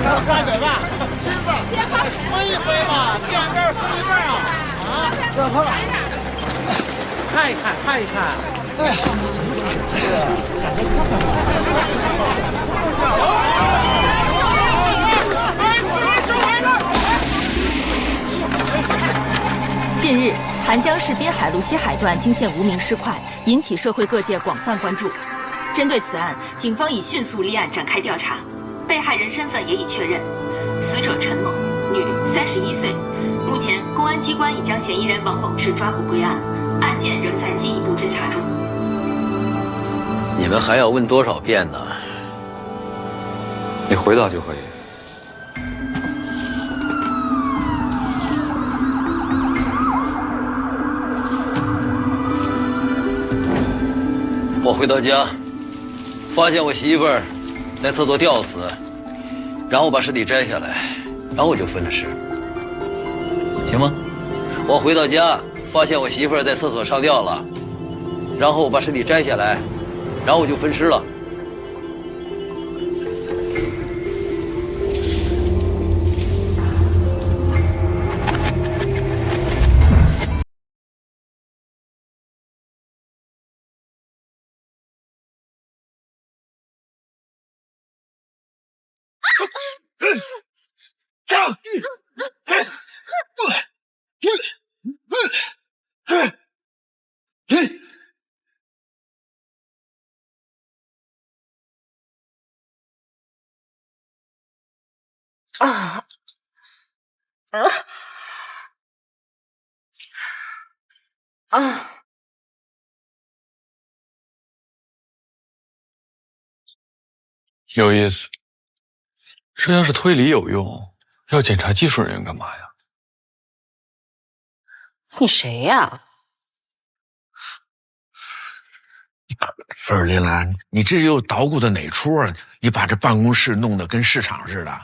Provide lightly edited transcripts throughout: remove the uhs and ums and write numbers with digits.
干嘴吧，吃吧，挥一挥吧，见面挥一份啊！啊，不要怕，看一看，看一看。哎呀，近日，韩江市滨海路西海段惊现无名尸块，引起社会各界广泛关注。针对此案，警方已迅速立案展开调查，被害人身份也已确认，死者陈某，女，31岁。目前，公安机关已将嫌疑人王某志抓捕归案，案件仍在进一步侦查中。你们还要问多少遍呢？你回答就可以。我回到家，发现我媳妇儿在厕所吊死，然后我把尸体摘下来，然后我就分了尸，行吗？我回到家，发现我媳妇儿在厕所上吊了，然后我把尸体摘下来，然后我就分尸了。有意思。这要是推理有用，要检查技术人员干嘛呀？你谁呀？不是林兰，你这又捣鼓的哪出啊？你把这办公室弄得跟市场似的。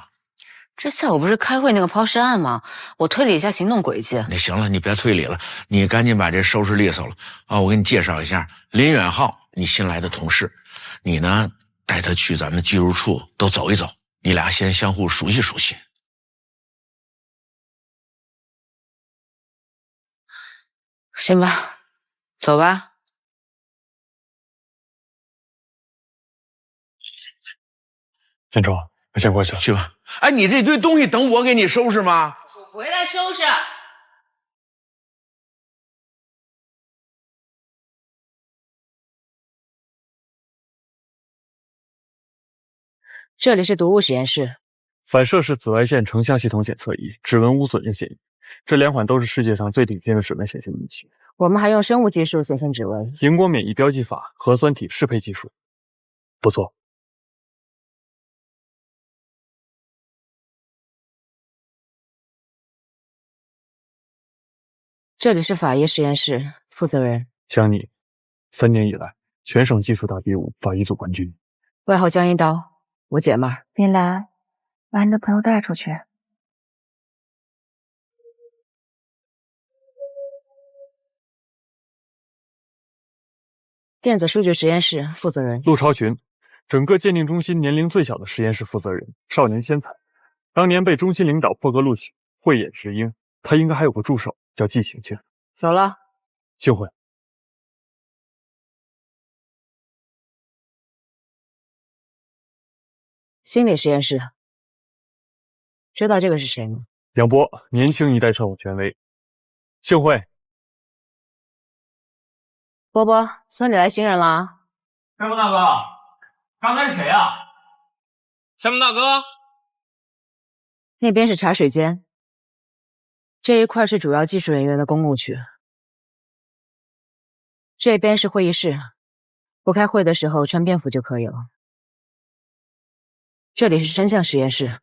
这下午不是开会那个抛尸案吗？我推理一下行动轨迹。那行了，你别推理了，你赶紧把这收拾利索了啊！我给你介绍一下林远浩，你新来的同事，你呢带他去咱们技术处都走一走，你俩先相互熟悉熟悉。行吧，走吧。建州，我先过去了。去吧。哎，你这堆东西等我给你收拾吗？我回来收拾。这里是毒物实验室。反射式紫外线成像系统检测仪，指纹无损液显仪，这两款都是世界上最顶尖的指纹显现仪器。我们还用生物技术显现指纹，荧光免疫标记法、核酸体适配技术，不错。这里是法医实验室，负责人像你，3年以来全省技术大比武法医组冠军，外号江一刀，我姐妹儿。林兰，把你的朋友带出去。电子数据实验室负责人陆超群，整个鉴定中心年龄最小的实验室负责人，少年天才，当年被中心领导破格录取，慧眼识英。他应该还有个助手叫季晴晴。走了。幸会。心理实验室，知道这个是谁吗？杨波，年轻一代测谎权威。幸会。波波，村里来新人了啊。山峰大哥，刚才是谁啊？山峰大哥，那边是茶水间，这一块是主要技术人员的公共区，这边是会议室，不开会的时候穿便服就可以了。这里是声像实验室，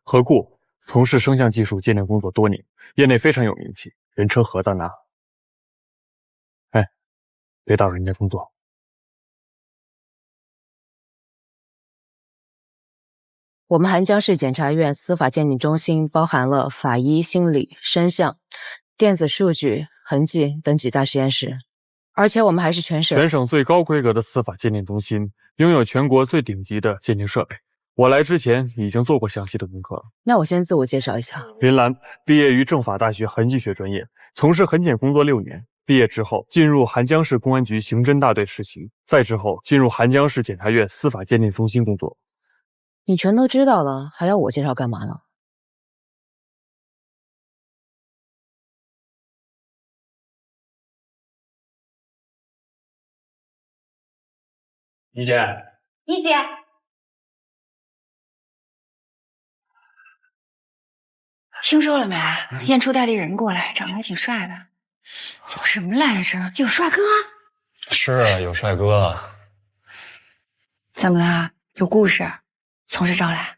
何故从事声像技术鉴定工作多年，业内非常有名气，人称何大拿。哎，别打扰人家工作。我们韩江市检察院司法鉴定中心包含了法医、心理、声像、电子数据、痕迹等几大实验室，而且我们还是全省最高规格的司法鉴定中心，拥有全国最顶级的鉴定设备，我来之前已经做过详细的功课了。那我先自我介绍一下，林兰毕业于政法大学痕迹学专业，从事痕检工作6年。毕业之后，进入韩江市公安局刑侦大队实习，再之后进入韩江市检察院司法鉴定中心工作。你全都知道了，还要我介绍干嘛呢？一姐，一姐，听说了没？验出带地人过来，长得还挺帅的，叫什么来着？有帅哥？是啊，有帅哥。怎么了？有故事？从实招来。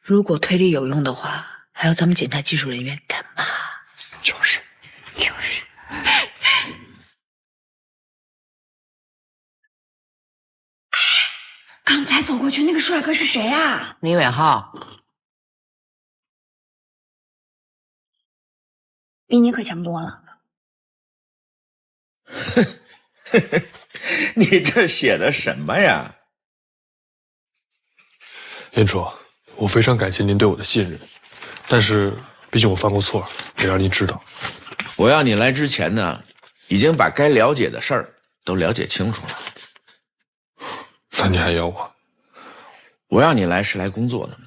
如果推理有用的话，还要咱们检查技术人员干嘛？就是。刚才走过去那个帅哥是谁啊？林远浩。比你可强多了。你这写的什么呀？林主，我非常感谢您对我的信任，但是毕竟我犯过错，得让您知道。我要你来之前呢，已经把该了解的事儿都了解清楚了。那你还要我？我让你来是来工作的，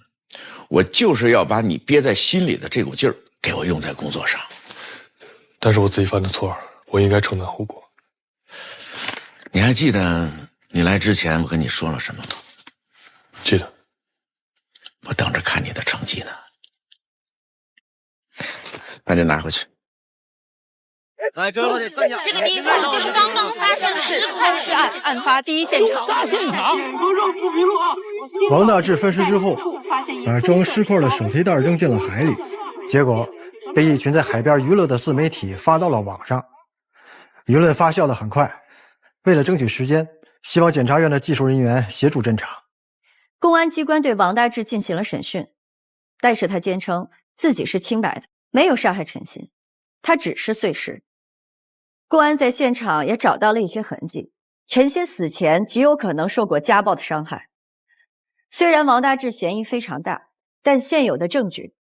我就是要把你憋在心里的这股劲儿给我用在工作上。但是我自己犯的错，我应该承担后果。你还记得你来之前我跟你说了什么吗？记得。我等着看你的成绩呢。把这拿回去。来，各位分享。这个地方就是刚刚发生的是抛尸案案发第一现场。王大治分尸之后，把装尸块的手提袋扔进了海里，结果被一群在海边娱乐的自媒体发到了网上，舆论发酵的很快。为了争取时间，希望检察院的技术人员协助侦查。公安机关对王大治进行了审讯，但是他坚称自己是清白的，没有杀害陈鑫，他只是碎尸。公安在现场也找到了一些痕迹，陈鑫死前极有可能受过家暴的伤害。虽然王大治嫌疑非常大，但现有的证据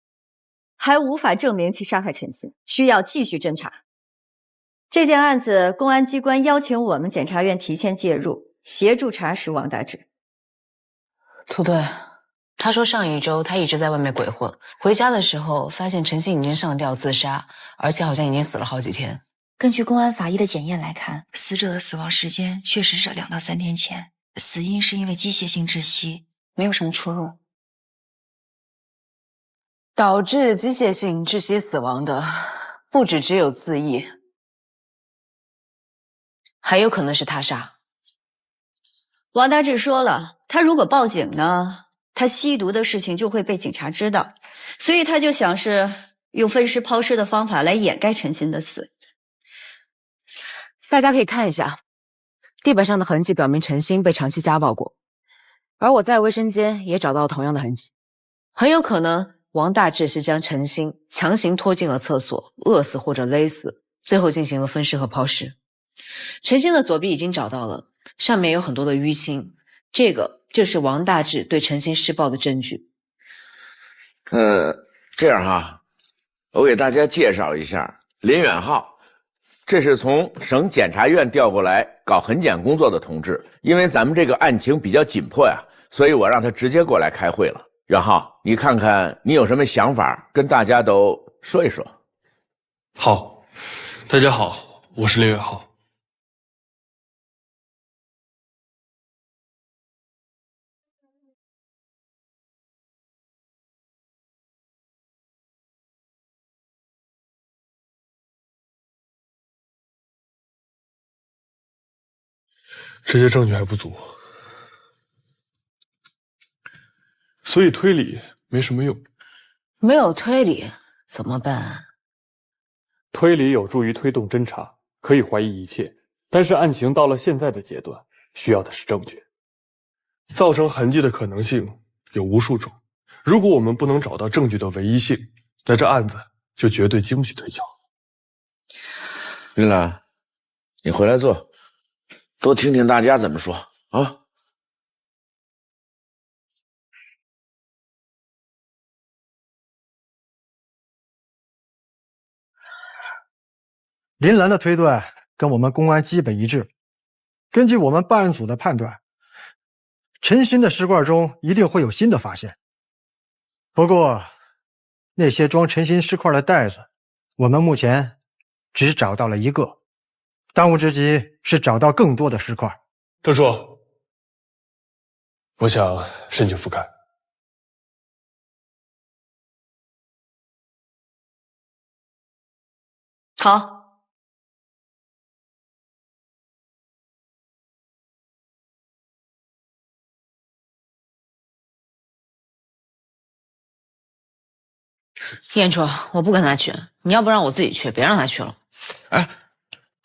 还无法证明其杀害陈鑫，需要继续侦查。这件案子，公安机关邀请我们检察院提前介入，协助查实王大治。兔队，他说上一周他一直在外面鬼混，回家的时候发现陈鑫已经上吊自杀，而且好像已经死了好几天。根据公安法医的检验来看，死者的死亡时间确实是2到3天前，死因是因为机械性窒息，没有什么出入。导致机械性窒息死亡的不只有自缢，还有可能是他杀。王大治说了，他如果报警呢，他吸毒的事情就会被警察知道，所以他就想是用分尸抛尸的方法来掩盖陈鑫的死。大家可以看一下，地板上的痕迹表明陈鑫被长期家暴过，而我在卫生间也找到了同样的痕迹，很有可能王大治是将陈鑫强行拖进了厕所，饿死或者勒死，最后进行了分尸和抛尸。陈鑫的左臂已经找到了，上面有很多的淤青，这个就是王大治对陈鑫施暴的证据。这样哈，我给大家介绍一下林远浩，这是从省检察院调过来搞痕检工作的同志。因为咱们这个案情比较紧迫呀，所以我让他直接过来开会了。远浩，你看看你有什么想法，跟大家都说一说。好，大家好，我是林远浩。这些证据还不足，所以推理没什么用。没有推理怎么办？推理有助于推动侦查，可以怀疑一切，但是案情到了现在的阶段，需要的是证据。造成痕迹的可能性有无数种，如果我们不能找到证据的唯一性，那这案子就绝对经不起推敲。林兰，你回来坐。多听听大家怎么说啊。林兰的推断跟我们公安基本一致。根据我们办案组的判断，陈鑫的尸罐中一定会有新的发现。不过，那些装陈鑫尸块的袋子，我们目前只找到了一个，当务之急是找到更多的尸块。郑叔，我想申请复勘。好。燕初，我不跟他去，你要不让我自己去，别让他去了。哎，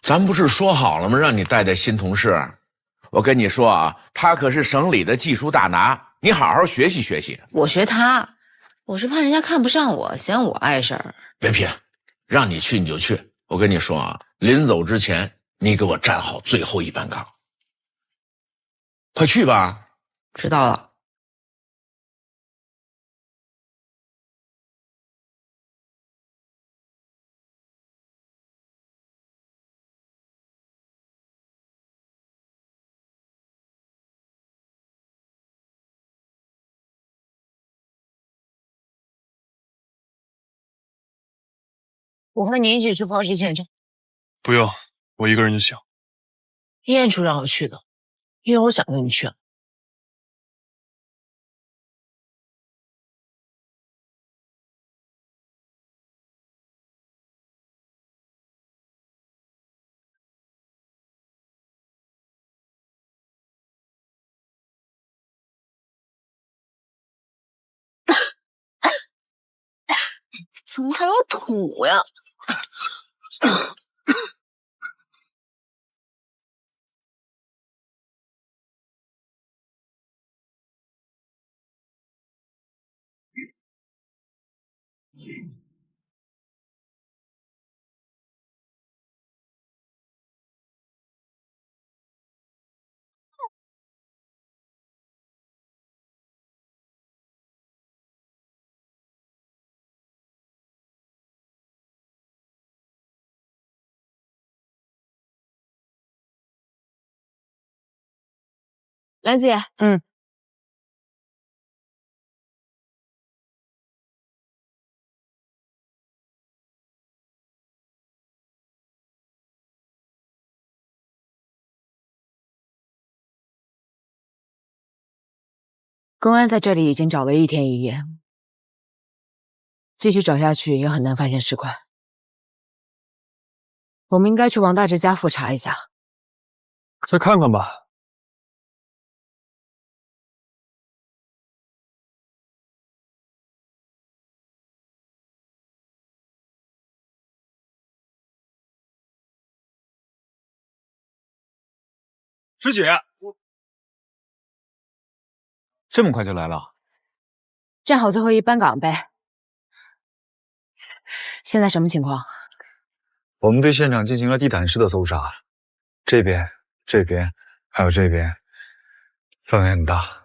咱不是说好了吗？让你带带新同事。我跟你说啊，他可是省里的技术大拿，你好好学习学习。我学他，我是怕人家看不上我，嫌我碍事儿。别贫，让你去你就去。我跟你说啊，临走之前，你给我站好最后一班岗。快去吧。知道了。我和你一起去跑体检去。不用，我一个人就行。燕初让我去的，因为我想跟你去。怎么还有土呀？兰姐，公安在这里已经找了1天1夜，继续找下去也很难发现尸块。我们应该去王大志家复查一下。再看看吧。师姐，这么快就来了？站好最后一班岗呗。现在什么情况？我们对现场进行了地毯式的搜查，这边、这边还有这边，范围很大。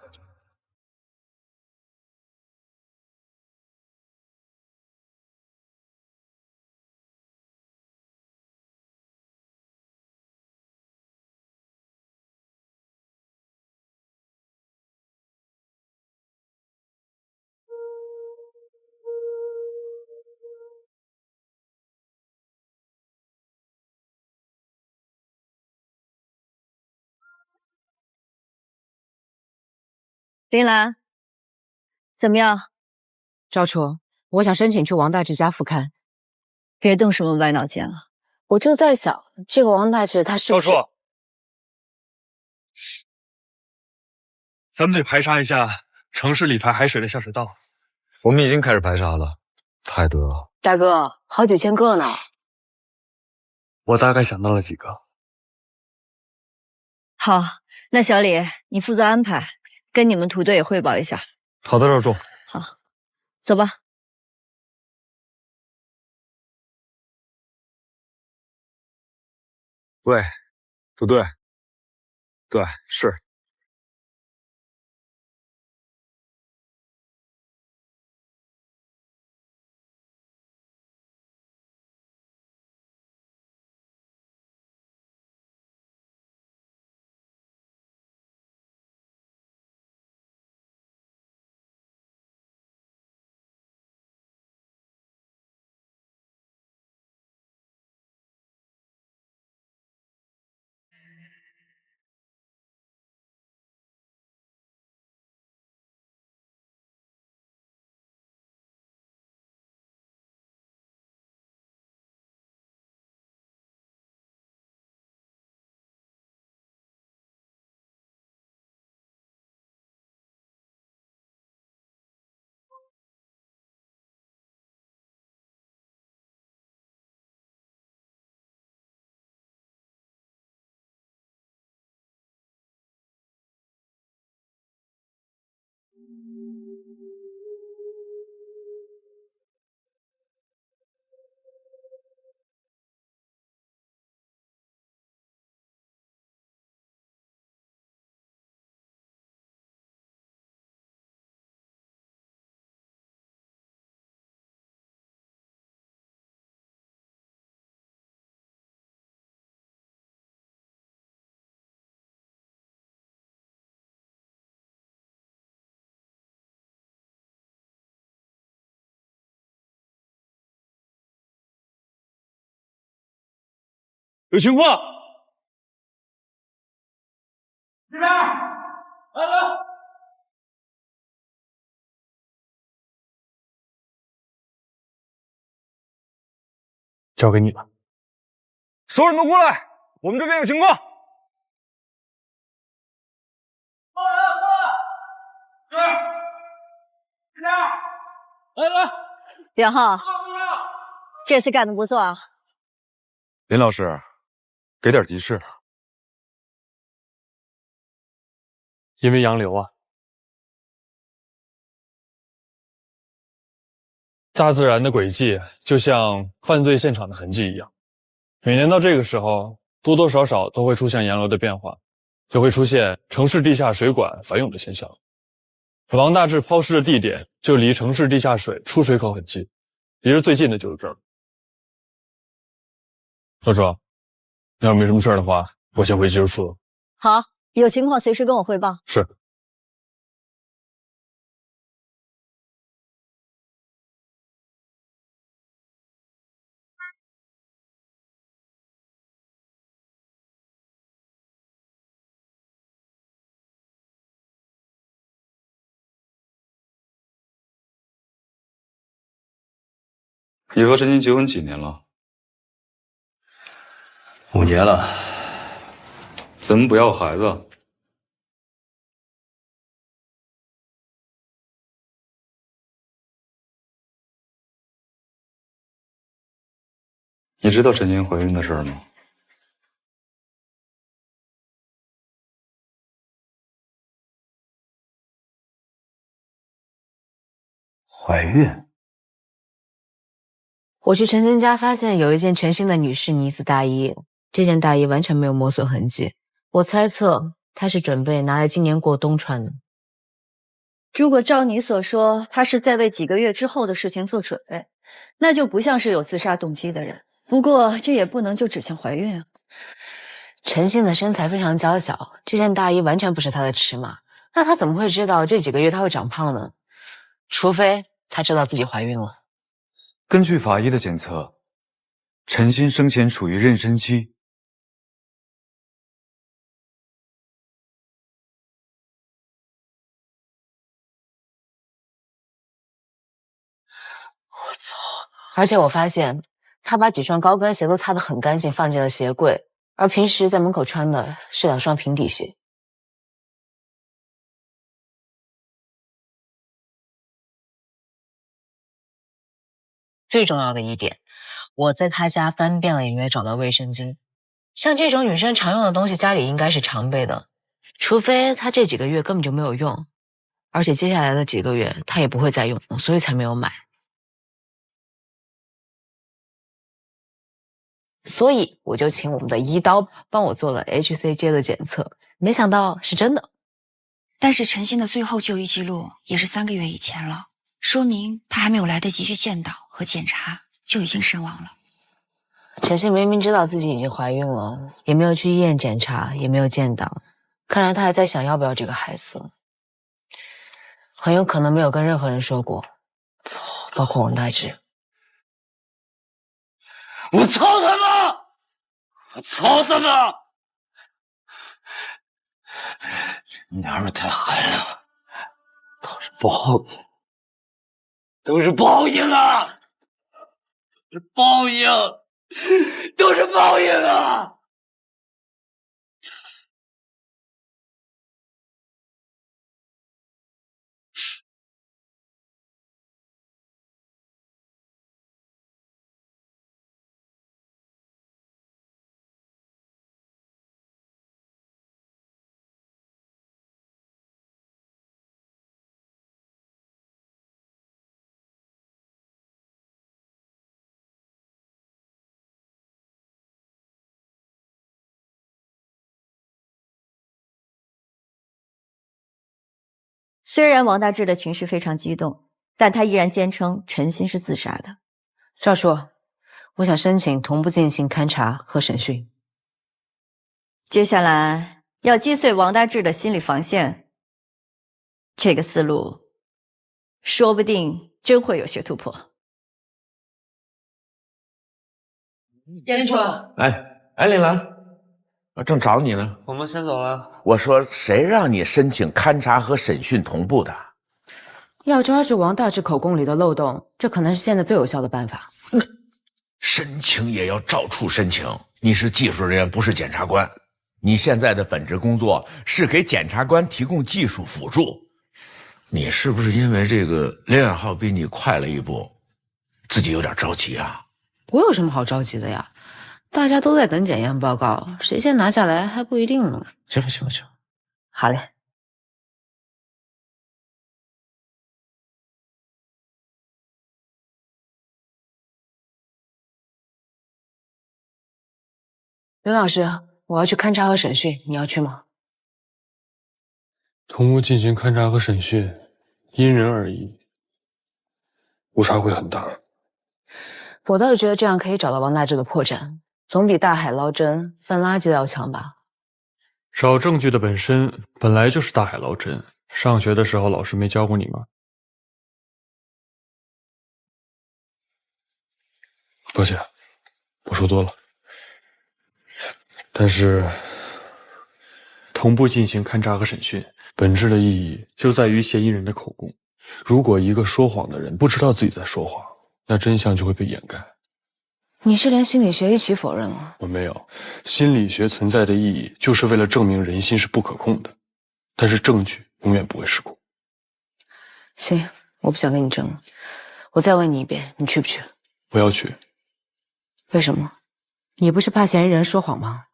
林兰，怎么样？赵楚，我想申请去王大志家复勘。别动什么歪脑筋了。我就在想，这个王大志他是不是……赵楚，咱们得排查一下城市里排海水的下水道。我们已经开始排查了，太多了。大哥，好几千个呢。我大概想到了几个。好，那小李，你负责安排，跟你们土队也汇报一下。好的，赵助。好，走吧。喂，土队，对，是。有情况！这边，来，交给你了。所有人都过来，我们这边有情况。过来，这边，来，袁浩，这次干得不错啊！林老师，给点提示。因为洋流啊，大自然的轨迹就像犯罪现场的痕迹一样，每年到这个时候，多多少少都会出现洋流的变化，就会出现城市地下水管反涌的现象。王大治抛尸的地点就离城市地下水出水口很近，离着最近的就是这儿。小周，要是没什么事的话，我先回技术处了。好，有情况随时跟我汇报。是。你和陈鑫结婚几年了？5年了。怎么不要孩子？你知道陈鑫怀孕的事吗？怀孕？我去陈鑫家发现有一件全新的女士呢子大衣，这件大衣完全没有磨损痕迹，我猜测她是准备拿来今年过冬穿的。如果照你所说，他是在为几个月之后的事情做准备，那就不像是有自杀动机的人。不过这也不能就指向怀孕啊。陈鑫的身材非常娇小，这件大衣完全不是她的尺码，那她怎么会知道这几个月她会长胖呢？除非她知道自己怀孕了。根据法医的检测，陈鑫生前处于妊娠期。我操！而且我发现她把几双高跟鞋都擦得很干净，放进了鞋柜，而平时在门口穿的是2双平底鞋。最重要的一点，我在她家翻遍了也没有找到卫生巾。像这种女生常用的东西，家里应该是常备的，除非她这几个月根本就没有用，而且接下来的几个月她也不会再用，所以才没有买。所以我就请我们的医刀帮我做了 HCG 的检测，没想到是真的。但是陈鑫的最后就医记录也是3个月以前了，说明他还没有来得及去见到和检查，就已经身亡了。陈鑫明明知道自己已经怀孕了，也没有去医院检查，也没有见到，看来他还在想要不要这个孩子，很有可能没有跟任何人说过，包括王大治。我操他妈！我操他妈！娘们太狠了，都是报应，都是报应啊！是报应，都是报应啊！虽然王大治的情绪非常激动，但他依然坚称陈鑫是自杀的。赵叔，我想申请同步进行勘查和审讯。接下来要击碎王大治的心理防线，这个思路说不定真会有些突破。严川，哎，林兰，我正找你呢。我们先走了。我说谁让你申请勘查和审讯同步的？要抓住王大治口供里的漏洞，这可能是现在最有效的办法。申请也要照处申请。你是技术人员，不是检察官。你现在的本职工作是给检察官提供技术辅助。你是不是因为这个林远浩比你快了一步，自己有点着急啊？我有什么好着急的呀？大家都在等检验报告，谁先拿下来还不一定呢。行，好嘞。刘老师，我要去勘查和审讯，你要去吗？同步进行勘查和审讯，因人而异，误差会很大。我倒是觉得这样可以找到王大治的破绽，总比大海捞针翻垃圾的要强吧。找证据的本身本来就是大海捞针，上学的时候老师没教过你吗？抱歉，我说多了。但是，同步进行勘查和审讯，本质的意义就在于嫌疑人的口供。如果一个说谎的人不知道自己在说谎，那真相就会被掩盖。你是连心理学一起否认了？我没有。心理学存在的意义就是为了证明人心是不可控的，但是证据永远不会失控。行，我不想跟你争了。我再问你一遍，你去不去？我要去。为什么？你不是怕嫌疑人说谎吗？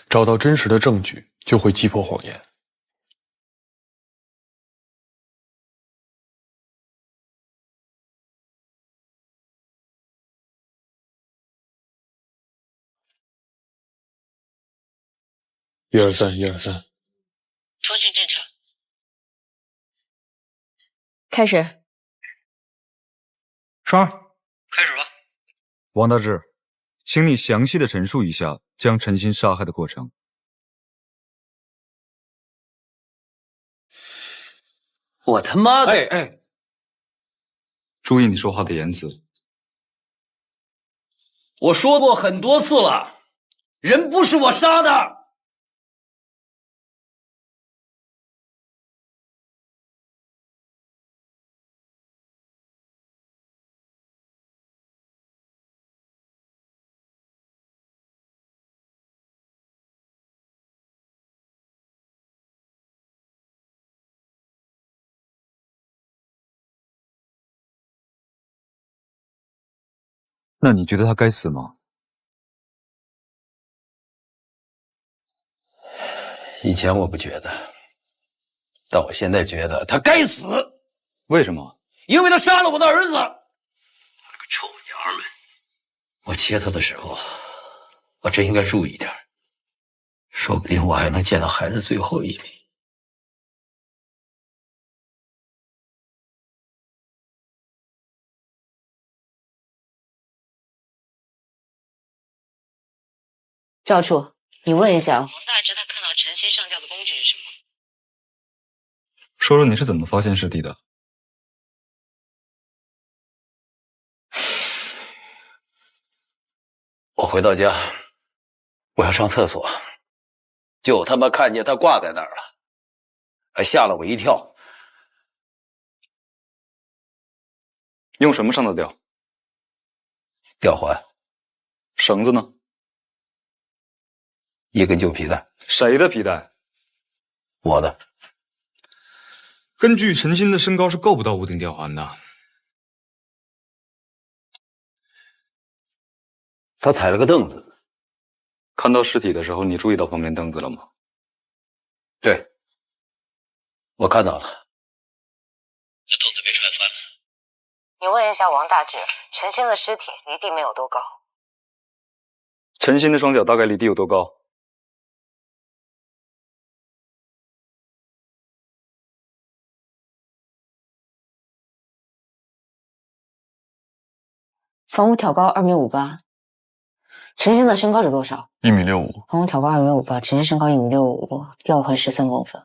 找到真实的证据，就会击破谎言。1、2、3，1、2、3。通讯正常。开始。双儿，开始吧。王大治，请你详细的陈述一下将陈鑫杀害的过程。我他妈的！哎，注意你说话的言辞。我说过很多次了，人不是我杀的。那你觉得他该死吗？以前我不觉得，但我现在觉得他该死。为什么？因为他杀了我的儿子。他个臭娘们！我切他的时候，我真应该注意点，说不定我还能见到孩子最后一面。赵处，你问一下王大志，他看到陈鑫上吊的工具是什么？说说你是怎么发现尸体的？我回到家，我要上厕所，就他妈看见他挂在那儿了，还吓了我一跳。用什么上的吊？吊环。绳子呢？一根旧皮带。谁的皮带？我的。根据陈鑫的身高是够不到屋顶吊环的。他踩了个凳子。看到尸体的时候，你注意到旁边凳子了吗？对，我看到了。那凳子被踹翻了。你问一下王大志，陈鑫的尸体离地面有多高？陈鑫的双脚大概离地有多高？房屋挑高2.58米，陈鑫的身高是多少1.65米。房屋挑高2.58米，陈鑫身高1.65米，吊环13公分。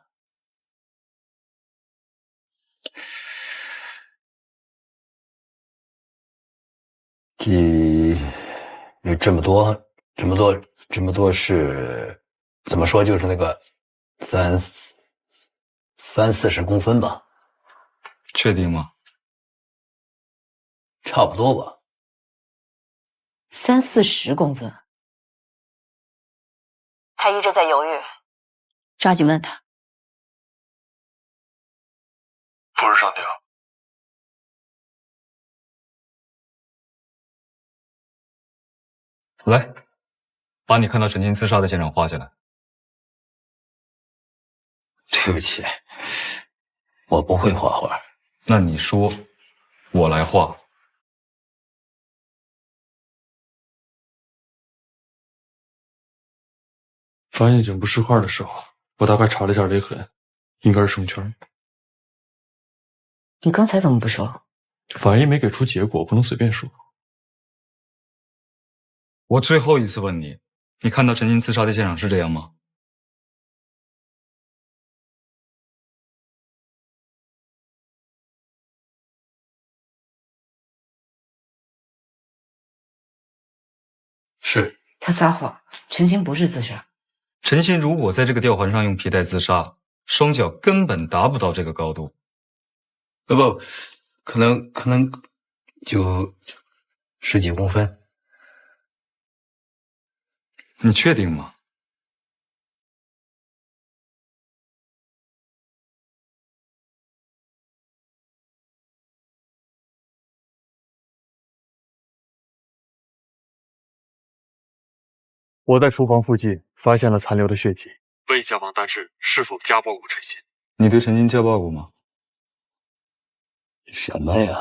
这么多是怎么说？就是那个30-40公分吧？确定吗？差不多吧。30-40公分。他一直在犹豫，抓紧问他。不是上吊。来，把你看到陈鑫自杀的现场画下来。对不起，我不会画画。那你说，我来画。发现颈部尸块的时候，我大概查了一下勒痕，应该是绳圈。你刚才怎么不说？法医没给出结果，不能随便说。我最后一次问你，你看到陈鑫自杀的现场是这样吗？是。他撒谎，陈鑫不是自杀。陈鑫如果在这个吊环上用皮带自杀，双脚根本达不到这个高度。不，可能就10几公分。你确定吗？我在厨房附近发现了残留的血迹，问一下王大志是否家暴过陈鑫。你对陈鑫家暴过吗？什么呀？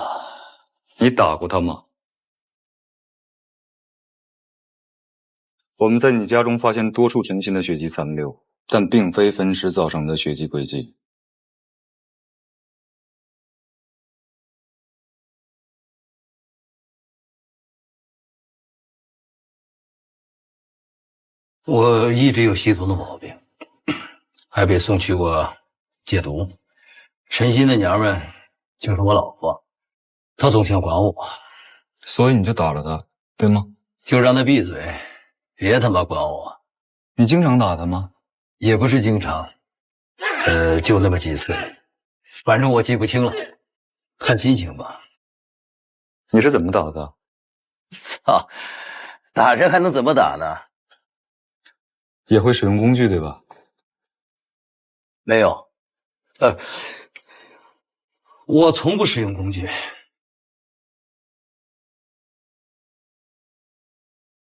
你打过他吗？我们在你家中发现多处陈鑫的血迹残留，但并非分尸造成的血迹轨迹。我一直有吸毒的毛病，还被送去过戒毒。陈鑫的娘们就是我老婆，她总想管我，所以你就打了她，对吗？就让她闭嘴，别他妈管我。你经常打她吗？也不是经常，就那么几次，反正我记不清了，看心情吧。你是怎么打的？操，打人还能怎么打呢？也会使用工具对吧？没有，我从不使用工具。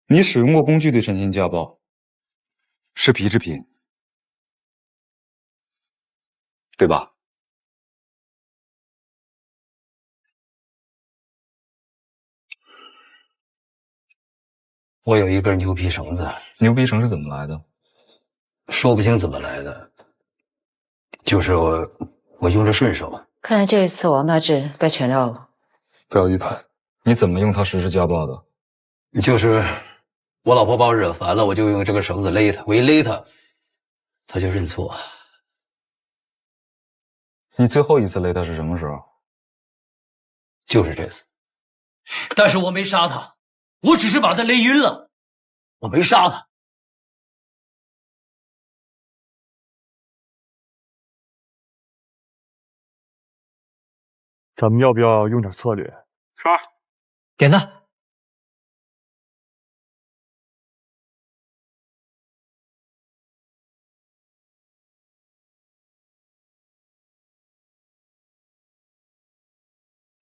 你使用过工具对陈鑫家暴，是皮制品，对吧？我有一根牛皮绳子。牛皮绳是怎么来的？说不清怎么来的，就是我用着顺手。看来这一次王大治该全料了。不要预判，你怎么用它实施家暴的？就是我老婆把我惹烦了，我就用这个绳子勒她，我一勒她，她就认错。你最后一次勒她是什么时候？就是这次。但是我没杀她，我只是把她勒晕了，我没杀她。咱们要不要用点策略？是吧？点赞。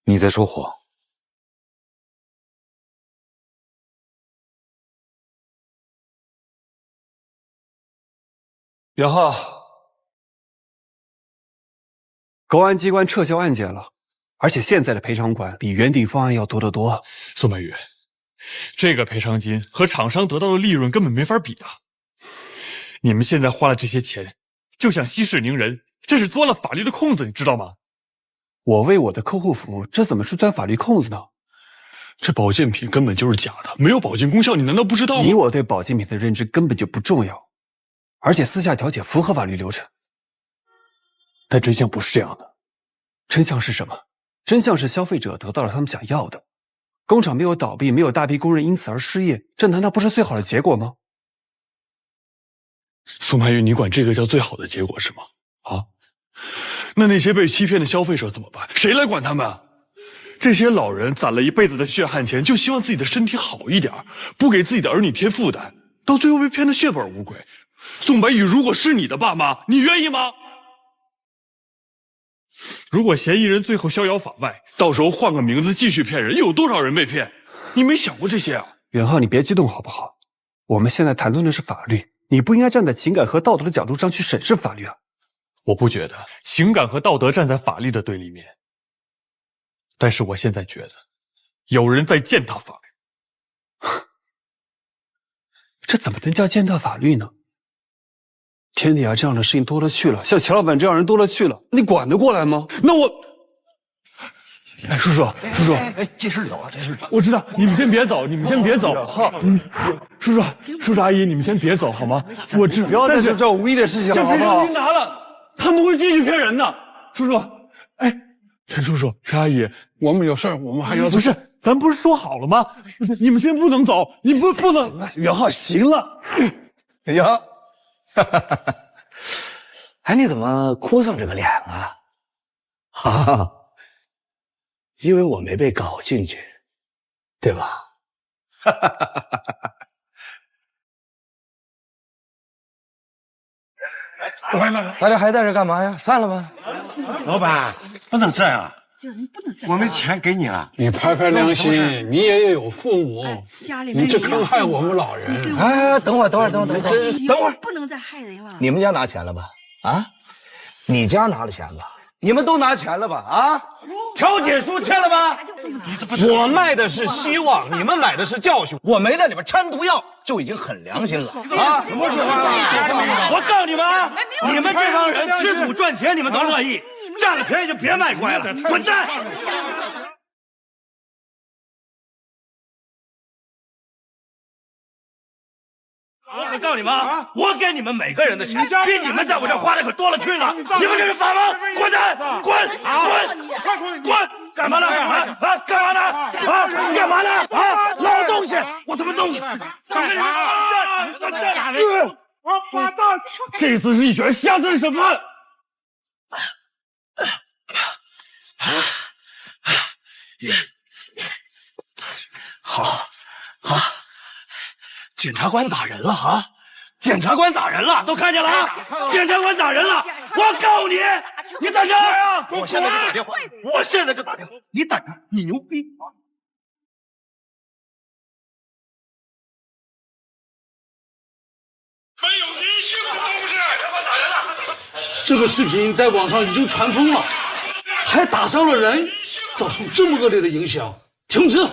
你在说谎。袁浩，公安机关撤销案件了。而且现在的赔偿款比原定方案要多得多。宋白宇，这个赔偿金和厂商得到的利润根本没法比啊！你们现在花了这些钱，就想息事宁人，这是钻了法律的空子，你知道吗？我为我的客户服务，这怎么是钻法律空子呢？这保健品根本就是假的，没有保健功效，你难道不知道吗？你我对保健品的认知根本就不重要，而且私下调解符合法律流程。但真相不是这样的，真相是什么？真相是消费者得到了他们想要的，工厂没有倒闭，没有大批工人因此而失业，这难道不是最好的结果吗？宋白宇，你管这个叫最好的结果是吗？啊？那些被欺骗的消费者怎么办？谁来管他们？这些老人攒了一辈子的血汗钱，就希望自己的身体好一点，不给自己的儿女添负担，到最后被骗得血本无归。宋白宇，如果是你的爸妈，你愿意吗？如果嫌疑人最后逍遥法外，到时候换个名字继续骗人，又有多少人被骗？你没想过这些啊？袁浩，你别激动好不好？我们现在谈论的是法律，你不应该站在情感和道德的角度上去审视法律啊。我不觉得情感和道德站在法律的对立面，但是我现在觉得有人在践踏法律。这怎么能叫践踏法律呢？天底下这样的事情多了去了，像钱老板这样人多了去了，你管得过来吗？那我，哎，叔叔，这事有啊，这事我知道，你们先别走，你们先别走，好，叔叔阿姨，你们先别走好吗？我知道，不要再说这无意的事情了，这赔好不好？偿金拿了，他们会继续骗人的，叔叔，哎，陈叔叔，陈阿姨，我们有事儿，我们还要不是，咱不是说好了吗？不是，你们先不能走，你不能。行了，袁浩，行了。哎呀。哎，你怎么哭丧着个脸啊？哈，因为我没被搞进去，对吧？大家还在这干嘛呀？散了吧。老板，不能这样，我们钱给你了，你拍拍良心，你也有父母，你这坑害我们老人。哎，等会儿，不能再害人了。你们家拿钱了吧？啊，你家拿了钱吧？你们都拿钱了吧？啊，调解书签了吧？我卖的是希望，你们买的是教训。我没在里边掺毒药，就已经很良心了啊！我告诉你们啊，你们这帮人吃土赚钱，你们都乐意，占了便宜就别卖乖了，滚蛋！我可告诉你们啊，我给你们每个人的钱，比你们在我这花的可多了去了。你们这是法盲，滚蛋！滚！干嘛呢？干嘛呢？干嘛呢？老东西，我他妈弄死！这次是一拳，下次是审判。好。检察官打人了啊！检察官打人了，都看见了啊！检察官打人了，我告你！你等着！我现在就打电话！你等着！你牛逼啊！没有人性的东西！这个视频在网上已经传疯了，还打伤了人，造成这么恶劣的影响，停止！